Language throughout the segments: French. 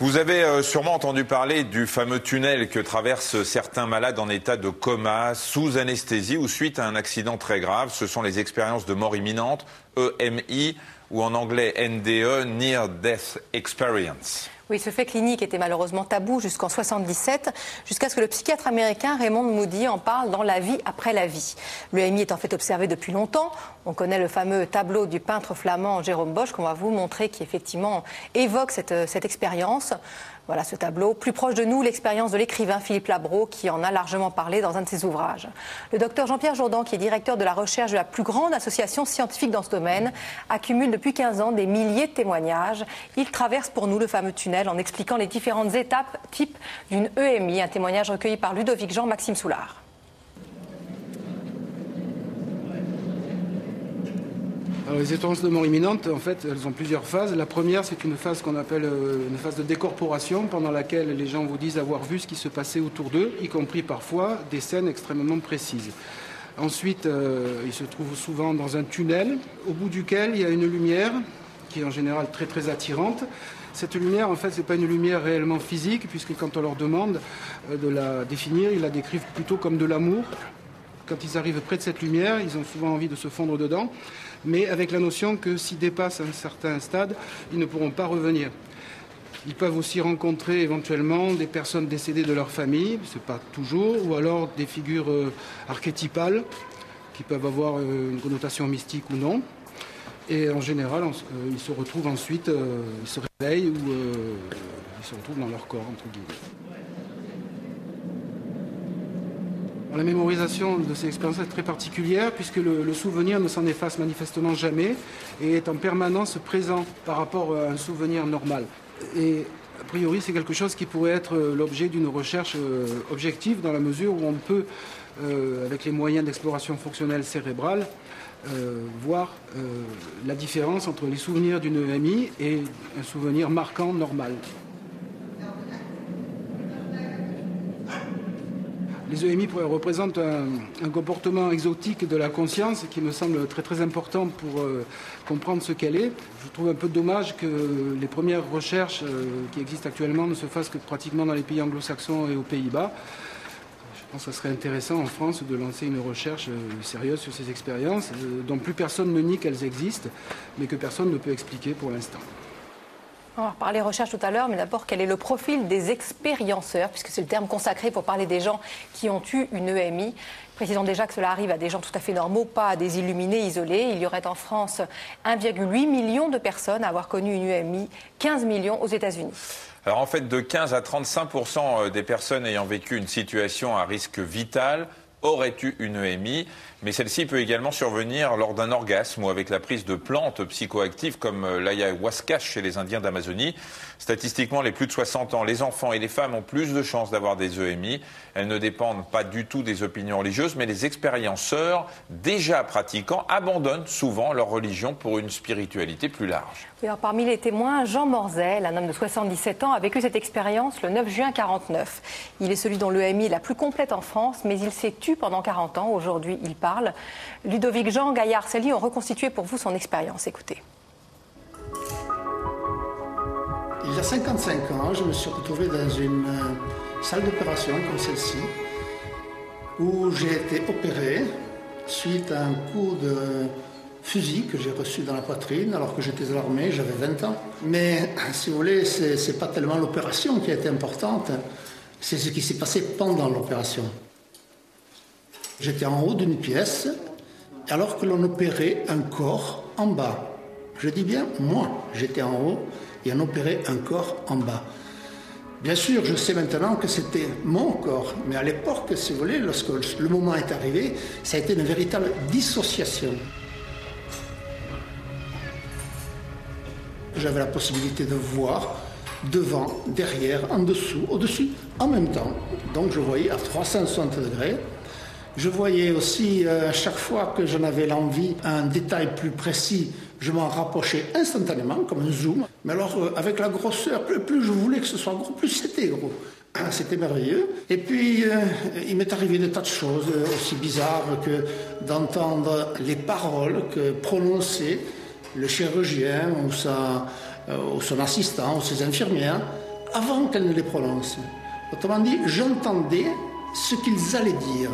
Vous avez sûrement entendu parler du fameux tunnel que traversent certains malades en état de coma, sous anesthésie ou suite à un accident très grave. Ce sont les expériences de mort imminente, EMI, ou en anglais NDE, Near Death Experience. Oui, ce fait clinique était malheureusement tabou jusqu'en 1977, jusqu'à ce que le psychiatre américain Raymond Moody en parle dans La vie après la vie. L'EMI est en fait observé depuis longtemps. On connaît le fameux tableau du peintre flamand Jérôme Bosch qu'on va vous montrer qui effectivement évoque cette expérience. Voilà ce tableau. Plus proche de nous, l'expérience de l'écrivain Philippe Labro qui en a largement parlé dans un de ses ouvrages. Le docteur Jean-Pierre Jourdan, qui est directeur de la recherche de la plus grande association scientifique dans ce domaine, accumule depuis 15 ans des milliers de témoignages. Il traverse pour nous le fameux tunnel en expliquant les différentes étapes type d'une EMI, un témoignage recueilli par Ludovic Jean, Maxime Soulard. Alors, les expériences de mort imminente, en fait, elles ont plusieurs phases. La première, c'est une phase qu'on appelle une phase de décorporation, pendant laquelle les gens vous disent avoir vu ce qui se passait autour d'eux, y compris parfois des scènes extrêmement précises. Ensuite, ils se trouvent souvent dans un tunnel, au bout duquel il y a une lumière, qui est en général très très attirante. Cette lumière, en fait, ce n'est pas une lumière réellement physique, puisque quand on leur demande de la définir, ils la décrivent plutôt comme de l'amour. Quand ils arrivent près de cette lumière, ils ont souvent envie de se fondre dedans, mais avec la notion que s'ils dépassent un certain stade, ils ne pourront pas revenir. Ils peuvent aussi rencontrer éventuellement des personnes décédées de leur famille, ce n'est pas toujours, ou alors des figures archétypales qui peuvent avoir une connotation mystique ou non. Et en général, ils se retrouvent ensuite, ils se réveillent ou ils se retrouvent dans leur corps, entre guillemets. La mémorisation de ces expériences est très particulière puisque le souvenir ne s'en efface manifestement jamais et est en permanence présent par rapport à un souvenir normal. Et a priori, c'est quelque chose qui pourrait être l'objet d'une recherche objective dans la mesure où on peut, avec les moyens d'exploration fonctionnelle cérébrale, voir la différence entre les souvenirs d'une EMI et un souvenir marquant normal. Les EMI représentent un comportement exotique de la conscience qui me semble très très important pour comprendre ce qu'elle est. Je trouve un peu dommage que les premières recherches qui existent actuellement ne se fassent que pratiquement dans les pays anglo-saxons et aux Pays-Bas. Je pense que ce serait intéressant en France de lancer une recherche sérieuse sur ces expériences dont plus personne ne nie qu'elles existent, mais que personne ne peut expliquer pour l'instant. On va reparler recherche tout à l'heure, mais d'abord, quel est le profil des expérienceurs, puisque c'est le terme consacré pour parler des gens qui ont eu une EMI. Précisons déjà que cela arrive à des gens tout à fait normaux, pas à des illuminés isolés. Il y aurait en France 1,8 million de personnes à avoir connu une EMI, 15 millions aux États-Unis. Alors en fait, de 15 à 35% des personnes ayant vécu une situation à risque vital auraient eu une EMI, mais celle-ci peut également survenir lors d'un orgasme ou avec la prise de plantes psychoactives comme l'ayahuasca chez les Indiens d'Amazonie. Statistiquement, les plus de 60 ans, les enfants et les femmes ont plus de chances d'avoir des EMI. Elles ne dépendent pas du tout des opinions religieuses, mais les expérienceurs déjà pratiquants abandonnent souvent leur religion pour une spiritualité plus large. Oui, alors, parmi les témoins, Jean Morzel, un homme de 77 ans, a vécu cette expérience le 9 juin 1949. Il est celui dont l'EMI est la plus complète en France, mais il s'est tu pendant 40 ans. Aujourd'hui, il parle. Ludovic Jean, Gaillard, Sally ont reconstitué pour vous son expérience. Écoutez. Il y a 55 ans, je me suis retrouvé dans une salle d'opération comme celle-ci, où j'ai été opéré suite à un coup de fusil que j'ai reçu dans la poitrine alors que j'étais à l'armée, j'avais 20 ans. Mais si vous voulez, c'est pas tellement l'opération qui a été importante, c'est ce qui s'est passé pendant l'opération. J'étais en haut d'une pièce alors que l'on opérait un corps en bas. Je dis bien, moi, j'étais en haut et on opérait un corps en bas. Bien sûr, je sais maintenant que c'était mon corps, mais à l'époque, si vous voulez, lorsque le moment est arrivé, ça a été une véritable dissociation. J'avais la possibilité de voir devant, derrière, en dessous, au-dessus, en même temps. Donc je voyais à 360 degrés. Je voyais aussi, à chaque fois que j'en avais l'envie, un détail plus précis, je m'en rapprochais instantanément, comme un zoom. Mais alors, avec la grosseur, plus je voulais que ce soit gros, plus c'était gros. C'était merveilleux. Et puis, il m'est arrivé des tas de choses aussi bizarres que d'entendre les paroles que prononçait le chirurgien ou son assistant ou ses infirmières avant qu'elle ne les prononce. Autrement dit, j'entendais ce qu'ils allaient dire.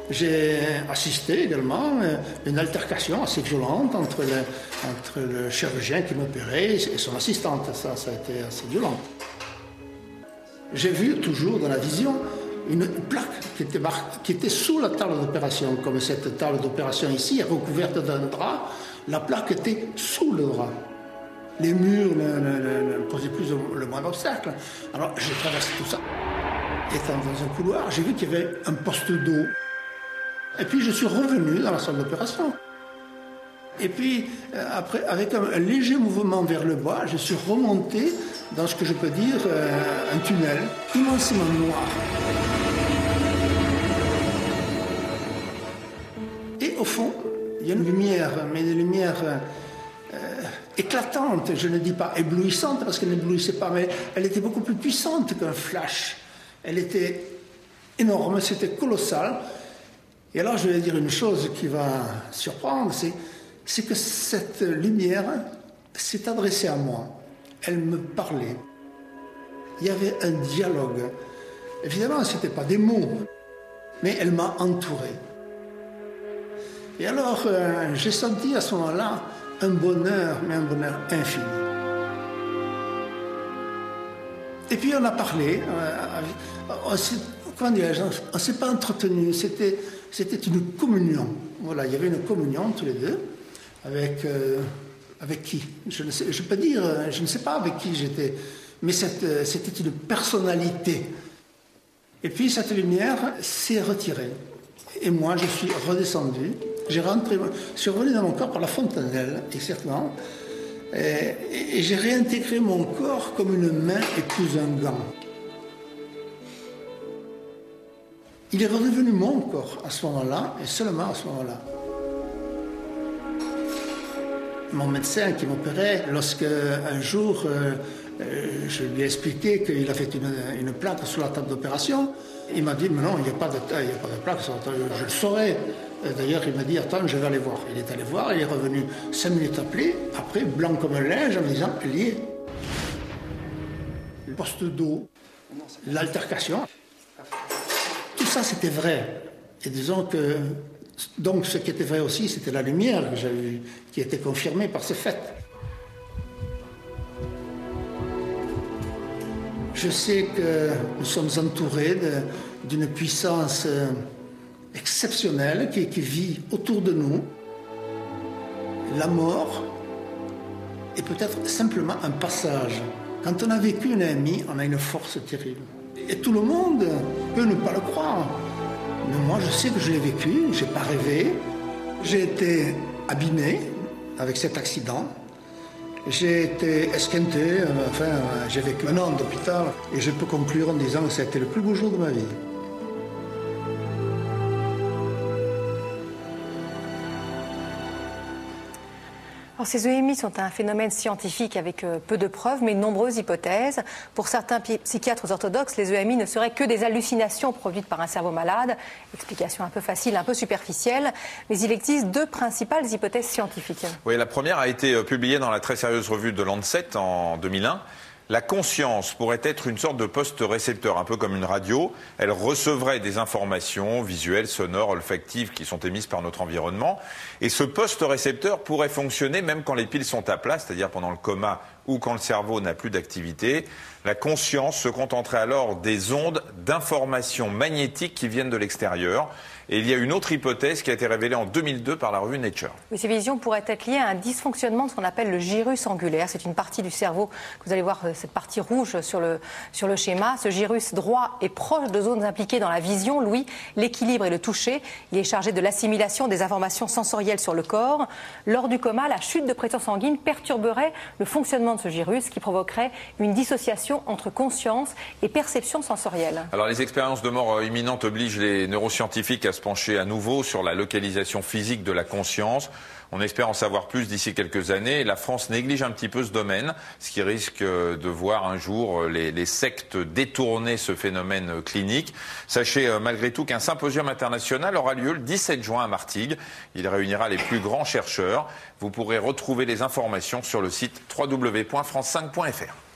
J'ai assisté également à une altercation assez violente entre le chirurgien qui m'opérait et son assistante. Ça a été assez violent. J'ai vu toujours dans la vision une plaque qui était sous la table d'opération. Comme cette table d'opération ici est recouverte d'un drap, la plaque était sous le drap. Les murs ne posaient plus le moindre obstacle. Alors j'ai traversé tout ça. Étant dans un couloir, j'ai vu qu'il y avait un poste d'eau. Et puis je suis revenu dans la salle d'opération. Et puis après, avec un léger mouvement vers le bas, je suis remonté dans ce que je peux dire un tunnel immensément noir. Et au fond, il y a une lumière, mais une lumière éclatante, je ne dis pas éblouissante parce qu'elle n'éblouissait pas, mais elle était beaucoup plus puissante qu'un flash. Elle était énorme, c'était colossal. Et alors je vais dire une chose qui va surprendre, c'est que cette lumière s'est adressée à moi. Elle me parlait. Il y avait un dialogue. Évidemment, ce n'était pas des mots, mais elle m'a entouré. Et alors, j'ai senti à ce moment-là un bonheur, mais un bonheur infini. Et puis on a parlé, on ne s'est pas entretenu, c'était une communion. Voilà, il y avait une communion tous les deux, avec qui je peux dire, je ne sais pas avec qui j'étais, mais c'était une personnalité. Et puis cette lumière s'est retirée. Et moi, je suis redescendu. Je suis revenu dans mon corps par la fontanelle, exactement. Et j'ai réintégré mon corps comme une main épouse un gant. Il est redevenu mon corps à ce moment-là, et seulement à ce moment-là. Mon médecin qui m'opérait, lorsque un jour je lui ai expliqué qu'il a fait une plaque sur la table d'opération, il m'a dit, mais non, il n'y a pas de plaque sur la table, je le saurais. D'ailleurs, il m'a dit, attends, je vais aller voir. Il est allé voir, il est revenu 5 minutes après, blanc comme un linge, en me disant, elle y est. Le poste d'eau, l'altercation, tout ça, c'était vrai. Et disons que, donc, ce qui était vrai aussi, c'était la lumière que j'avais vue, qui était confirmée par ces faits. Je sais que nous sommes entourés d'une puissance exceptionnelle qui vit autour de nous. La mort est peut-être simplement un passage. Quand on a vécu une AMI, on a une force terrible. Et tout le monde peut ne pas le croire. Mais moi, je sais que je l'ai vécu, je n'ai pas rêvé. J'ai été abîmé avec cet accident. J'ai été esquinté, j'ai vécu 1 an d'hôpital et je peux conclure en disant que ça a été le plus beau jour de ma vie. Alors, ces EMI sont un phénomène scientifique avec peu de preuves, mais de nombreuses hypothèses. Pour certains psychiatres orthodoxes, les EMI ne seraient que des hallucinations produites par un cerveau malade. Explication un peu facile, un peu superficielle, mais il existe 2 principales hypothèses scientifiques. Oui, la première a été publiée dans la très sérieuse revue de Lancet en 2001. La conscience pourrait être une sorte de poste-récepteur, un peu comme une radio. Elle recevrait des informations visuelles, sonores, olfactives qui sont émises par notre environnement. Et ce poste-récepteur pourrait fonctionner même quand les piles sont à plat, c'est-à-dire pendant le coma ou quand le cerveau n'a plus d'activité. La conscience se contenterait alors des ondes d'informations magnétiques qui viennent de l'extérieur. Et il y a une autre hypothèse qui a été révélée en 2002 par la revue Nature. Oui, ces visions pourraient être liées à un dysfonctionnement de ce qu'on appelle le gyrus angulaire. C'est une partie du cerveau, que vous allez voir cette partie rouge sur le schéma. Ce gyrus droit est proche de zones impliquées dans la vision, l'ouïe, l'équilibre et le toucher. Il est chargé de l'assimilation des informations sensorielles sur le corps. Lors du coma, la chute de pression sanguine perturberait le fonctionnement de ce gyrus qui provoquerait une dissociation entre conscience et perception sensorielle. Alors les expériences de mort imminente obligent les neuroscientifiques à se pencher à nouveau sur la localisation physique de la conscience. On espère en savoir plus d'ici quelques années. La France néglige un petit peu ce domaine, ce qui risque de voir un jour les sectes détourner ce phénomène clinique. Sachez malgré tout qu'un symposium international aura lieu le 17 juin à Martigues. Il réunira les plus grands chercheurs. Vous pourrez retrouver les informations sur le site www.france5.fr.